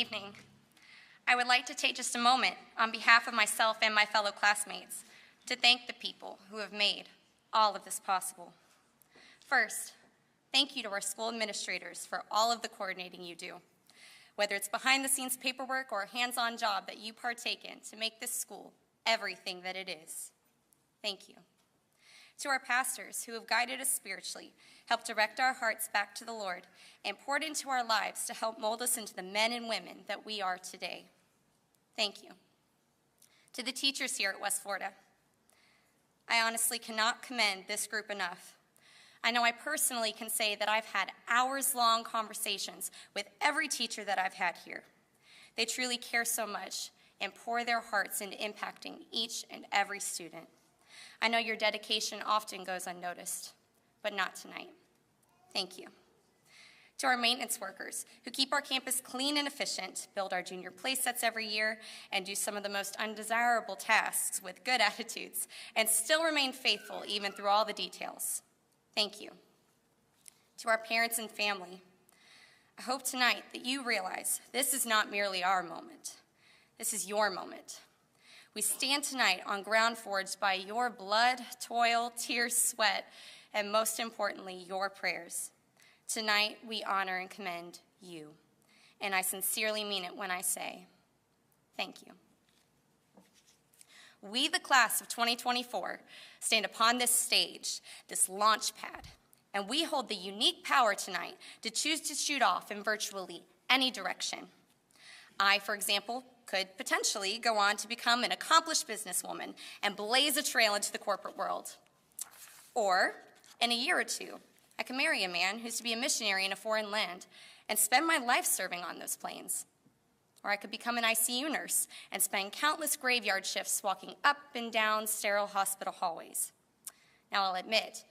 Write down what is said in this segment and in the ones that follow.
Evening. I would like to take just a moment on behalf of myself and my fellow classmates to thank the people who have made all of this possible. First, thank you to our school administrators for all of the coordinating you do, whether it's behind the scenes paperwork or a hands-on job that you partake in to make this school everything that it is. Thank you. To our pastors who have guided us spiritually, helped direct our hearts back to the Lord, and poured into our lives to help mold us into the men and women that we are today. Thank you. To the teachers here at West Florida, I honestly cannot commend this group enough. I know I personally can say that I've had hours-long conversations with every teacher that I've had here. They truly care so much and pour their hearts into impacting each and every student. I know your dedication often goes unnoticed, but not tonight. Thank you. To our maintenance workers who keep our campus clean and efficient, build our junior play sets every year, and do some of the most undesirable tasks with good attitudes, and still remain faithful even through all the details. Thank you. To our parents and family, I hope tonight that you realize this is not merely our moment. This is your moment. We stand tonight on ground forged by your blood, toil, tears, sweat, and most importantly, your prayers. Tonight, we honor and commend you, and I sincerely mean it when I say, thank you. We, the class of 2024, stand upon this stage, this launch pad, and we hold the unique power tonight to choose to shoot off in virtually any direction. I, for example, could potentially go on to become an accomplished businesswoman and blaze a trail into the corporate world. Or, in a year or two, I could marry a man who's to be a missionary in a foreign land and spend my life serving on those planes. Or I could become an ICU nurse and spend countless graveyard shifts walking up and down sterile hospital hallways. Now, I'll admit,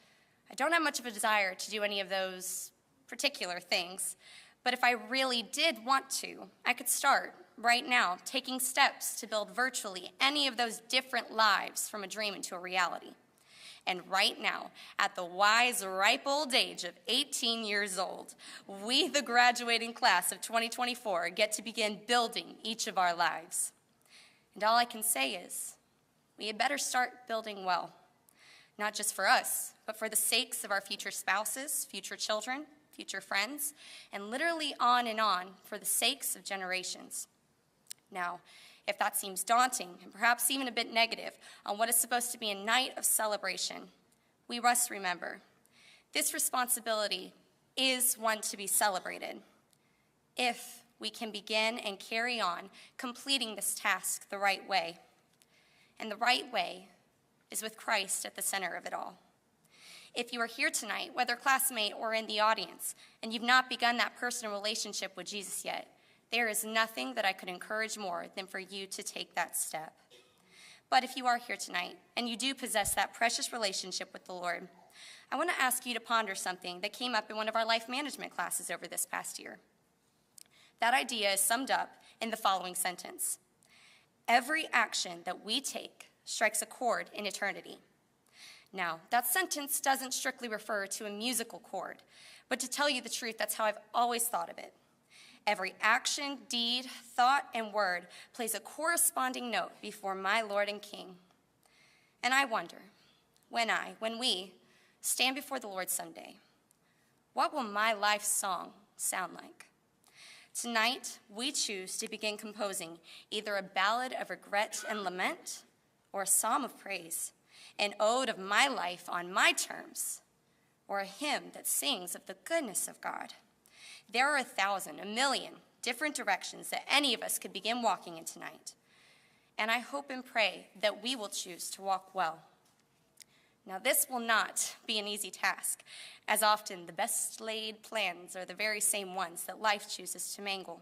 I don't have much of a desire to do any of those particular things, but if I really did want to, I could start right now taking steps to build virtually any of those different lives from a dream into a reality. And right now, at the wise, ripe old age of 18 years old, we, the graduating class of 2024, get to begin building each of our lives. And all I can say is, we had better start building well, not just for us, but for the sakes of our future spouses, future children, future friends, and literally on and on for the sakes of generations. Now, if that seems daunting and perhaps even a bit negative on what is supposed to be a night of celebration, we must remember this responsibility is one to be celebrated if we can begin and carry on completing this task the right way. And the right way is with Christ at the center of it all. If you are here tonight, whether classmate or in the audience, and you've not begun that personal relationship with Jesus yet, there is nothing that I could encourage more than for you to take that step. But if you are here tonight and you do possess that precious relationship with the Lord, I want to ask you to ponder something that came up in one of our life management classes over this past year. That idea is summed up in the following sentence: every action that we take strikes a chord in eternity. Now, that sentence doesn't strictly refer to a musical chord, but to tell you the truth, that's how I've always thought of it. Every action, deed, thought, and word plays a corresponding note before my Lord and King. And I wonder, when we stand before the Lord someday, what will my life song sound like? Tonight, we choose to begin composing either a ballad of regret and lament or a psalm of praise, an ode of my life on my terms, or a hymn that sings of the goodness of God. There are 1,000, a million different directions that any of us could begin walking in tonight. And I hope and pray that we will choose to walk well. Now, this will not be an easy task, as often the best laid plans are the very same ones that life chooses to mangle.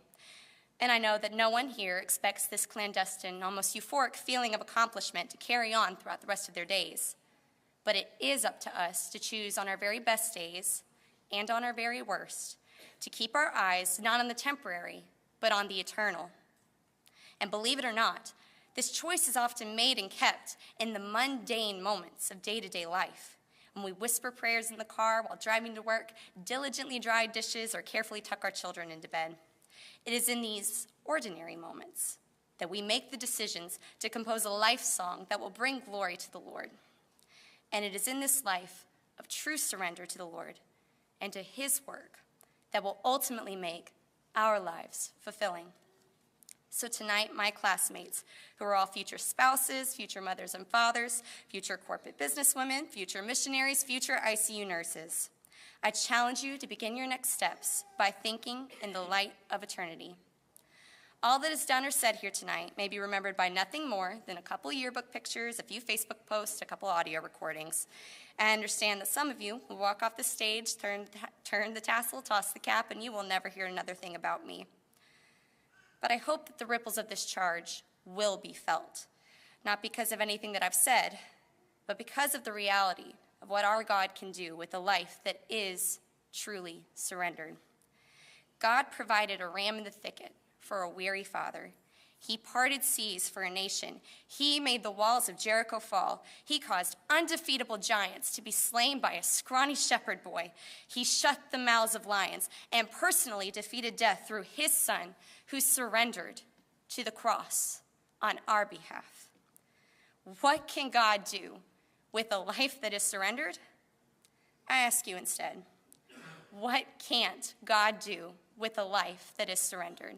And I know that no one here expects this clandestine, almost euphoric feeling of accomplishment to carry on throughout the rest of their days. But it is up to us to choose on our very best days and on our very worst to keep our eyes not on the temporary, but on the eternal. And believe it or not, this choice is often made and kept in the mundane moments of day-to-day life, when we whisper prayers in the car while driving to work, diligently dry dishes, or carefully tuck our children into bed. It is in these ordinary moments that we make the decisions to compose a life song that will bring glory to the Lord. And it is in this life of true surrender to the Lord and to his work that will ultimately make our lives fulfilling. So tonight, my classmates, who are all future spouses, future mothers and fathers, future corporate businesswomen, future missionaries, future ICU nurses, I challenge you to begin your next steps by thinking in the light of eternity. All that is done or said here tonight may be remembered by nothing more than a couple yearbook pictures, a few Facebook posts, a couple audio recordings. I understand that some of you will walk off the stage, turn the tassel, toss the cap, and you will never hear another thing about me. But I hope that the ripples of this charge will be felt, not because of anything that I've said, but because of the reality of what our God can do with a life that is truly surrendered. God provided a ram in the thicket for a weary father. He parted seas for a nation. He made the walls of Jericho fall. He caused undefeatable giants to be slain by a scrawny shepherd boy. He shut the mouths of lions and personally defeated death through his son, who surrendered to the cross on our behalf. What can God do with a life that is surrendered? I ask you instead, what can't God do with a life that is surrendered?